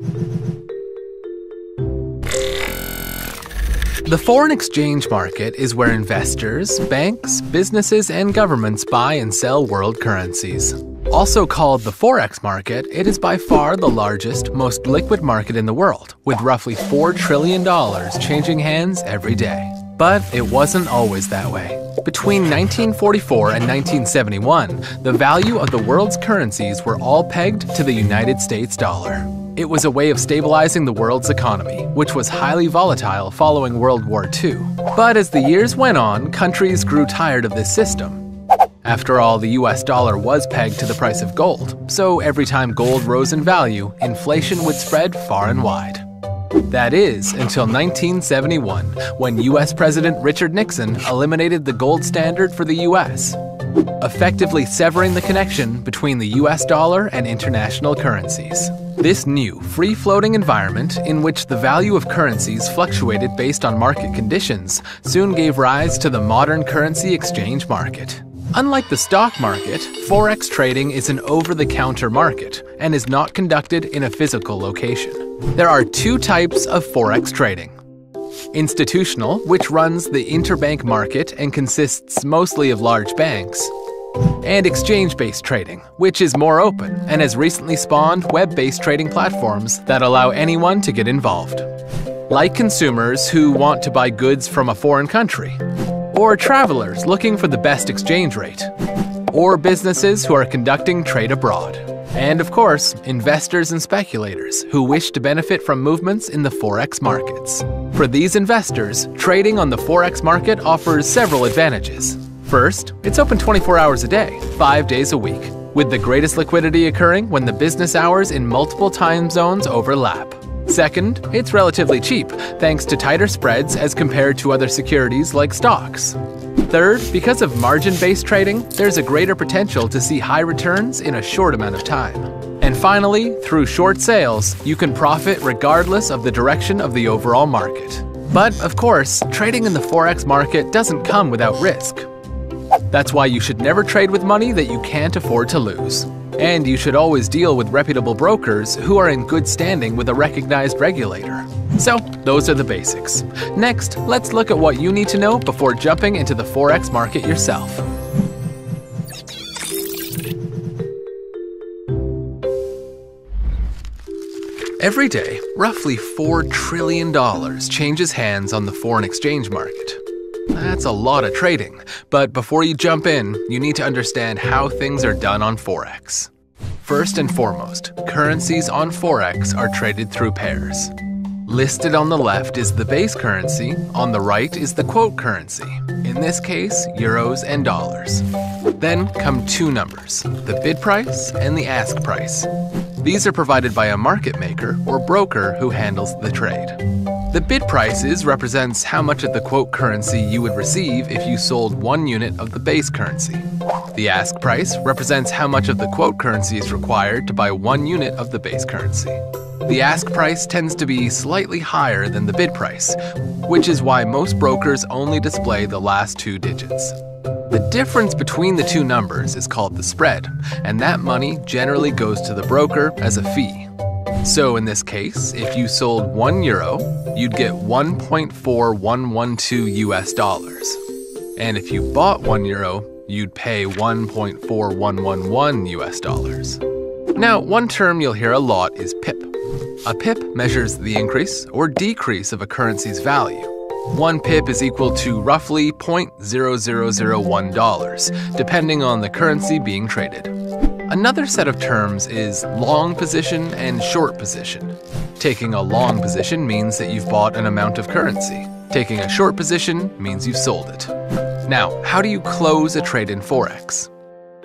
The foreign exchange market is where investors, banks, businesses, and governments buy and sell world currencies. Also called the Forex market, it is by far the largest, most liquid market in the world, with roughly $4 trillion changing hands every day. But it wasn't always that way. Between 1944 and 1971, the value of the world's currencies were all pegged to the United States dollar. It was a way of stabilizing the world's economy, which was highly volatile following World War II. But as the years went on, countries grew tired of this system. After all, the US dollar was pegged to the price of gold, so every time gold rose in value, inflation would spread far and wide. That is, until 1971, when US President Richard Nixon eliminated the gold standard for the US, effectively severing the connection between the US dollar and international currencies. This new, free-floating environment, in which the value of currencies fluctuated based on market conditions, soon gave rise to the modern currency exchange market. Unlike the stock market, Forex trading is an over-the-counter market and is not conducted in a physical location. There are two types of Forex trading. Institutional, which runs the interbank market and consists mostly of large banks, and exchange-based trading, which is more open and has recently spawned web-based trading platforms that allow anyone to get involved. Like consumers who want to buy goods from a foreign country, or travelers looking for the best exchange rate, or businesses who are conducting trade abroad. And of course, investors and speculators who wish to benefit from movements in the Forex markets. For these investors, trading on the Forex market offers several advantages. First, it's open 24 hours a day, 5 days a week, with the greatest liquidity occurring when the business hours in multiple time zones overlap. Second, it's relatively cheap, thanks to tighter spreads as compared to other securities like stocks. Third, because of margin-based trading, there's a greater potential to see high returns in a short amount of time. And finally, through short sales, you can profit regardless of the direction of the overall market. But, of course, trading in the Forex market doesn't come without risk. That's why you should never trade with money that you can't afford to lose. And you should always deal with reputable brokers who are in good standing with a recognized regulator. So, those are the basics. Next, let's look at what you need to know before jumping into the Forex market yourself. Every day, roughly $4 trillion changes hands on the foreign exchange market. That's a lot of trading, but before you jump in, you need to understand how things are done on Forex. First and foremost, currencies on Forex are traded through pairs. Listed on the left is the base currency, on the right is the quote currency, in this case, euros and dollars. Then come two numbers, the bid price and the ask price. These are provided by a market maker or broker who handles the trade. The bid prices represents how much of the quote currency you would receive if you sold 1 unit of the base currency. The ask price represents how much of the quote currency is required to buy 1 unit of the base currency. The ask price tends to be slightly higher than the bid price, which is why most brokers only display the last 2 digits. The difference between the two numbers is called the spread, and that money generally goes to the broker as a fee. So in this case, if you sold 1 euro, you'd get 1.4112 US dollars. And if you bought 1 euro, you'd pay 1.4111 US dollars. Now, one term you'll hear a lot is pip. A pip measures the increase or decrease of a currency's value. 1 pip is equal to roughly $0.0001, depending on the currency being traded. Another set of terms is long position and short position. Taking a long position means that you've bought an amount of currency. Taking a short position means you've sold it. Now, how do you close a trade in Forex?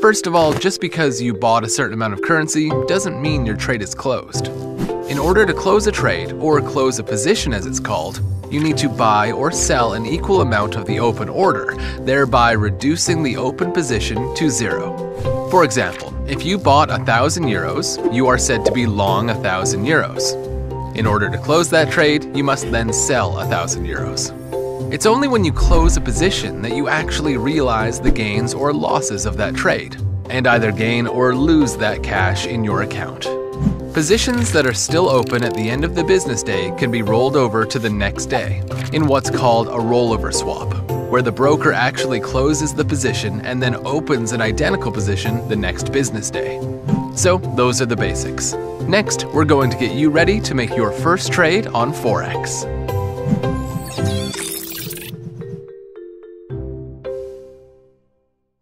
First of all, just because you bought a certain amount of currency doesn't mean your trade is closed. In order to close a trade, or close a position as it's called, you need to buy or sell an equal amount of the open order, thereby reducing the open position to 0. For example, if you bought 1,000 euros, you are said to be long 1,000 euros. In order to close that trade, you must then sell 1,000 euros. It's only when you close a position that you actually realize the gains or losses of that trade, and either gain or lose that cash in your account. Positions that are still open at the end of the business day can be rolled over to the next day in what's called a rollover swap, where the broker actually closes the position and then opens an identical position the next business day. So those are the basics. Next, we're going to get you ready to make your first trade on Forex.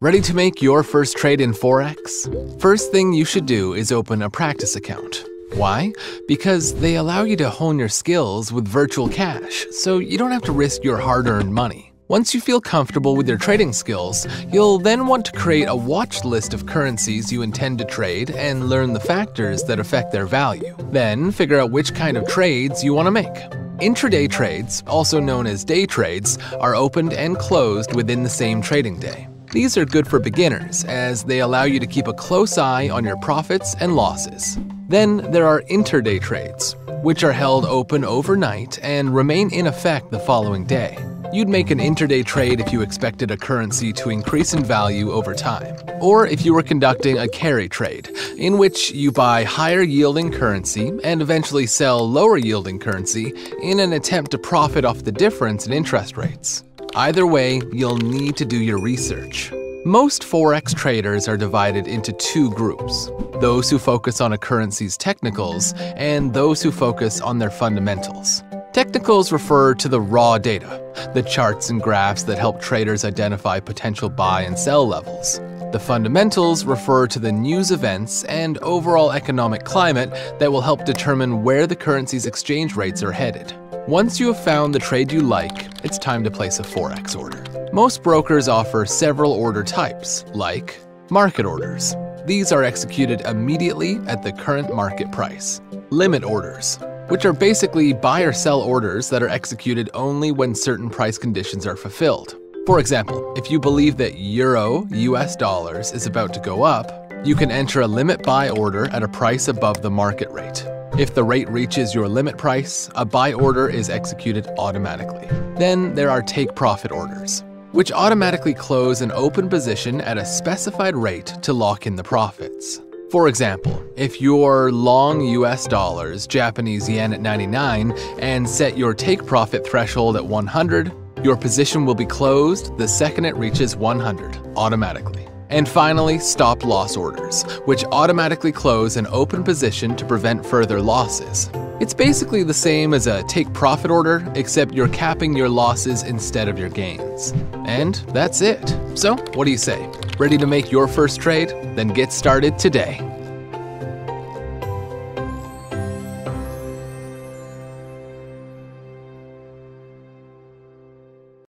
Ready to make your first trade in Forex? First thing you should do is open a practice account. Why? Because they allow you to hone your skills with virtual cash, so you don't have to risk your hard-earned money. Once you feel comfortable with your trading skills, you'll then want to create a watch list of currencies you intend to trade and learn the factors that affect their value. Then figure out which kind of trades you want to make. Intraday trades, also known as day trades, are opened and closed within the same trading day. These are good for beginners, as they allow you to keep a close eye on your profits and losses. Then there are intraday trades, which are held open overnight and remain in effect the following day. You'd make an intraday trade if you expected a currency to increase in value over time, or if you were conducting a carry trade, in which you buy higher yielding currency and eventually sell lower yielding currency in an attempt to profit off the difference in interest rates. Either way, you'll need to do your research. Most Forex traders are divided into two groups: those who focus on a currency's technicals and those who focus on their fundamentals. Technicals refer to the raw data, the charts and graphs that help traders identify potential buy and sell levels. The fundamentals refer to the news events and overall economic climate that will help determine where the currency's exchange rates are headed. Once you have found the trade you like, it's time to place a Forex order. Most brokers offer several order types, like market orders. These are executed immediately at the current market price. Limit orders, which are basically buy or sell orders that are executed only when certain price conditions are fulfilled. For example, if you believe that US dollars is about to go up, you can enter a limit buy order at a price above the market rate. If the rate reaches your limit price, a buy order is executed automatically. Then there are take profit orders, which automatically close an open position at a specified rate to lock in the profits. For example, if you're long US dollars, Japanese yen at 99, and set your take profit threshold at 100, your position will be closed the second it reaches 100, automatically. And finally, stop loss orders, which automatically close an open position to prevent further losses. It's basically the same as a take profit order, except you're capping your losses instead of your gains. And that's it. So, what do you say? Ready to make your first trade? Then get started today.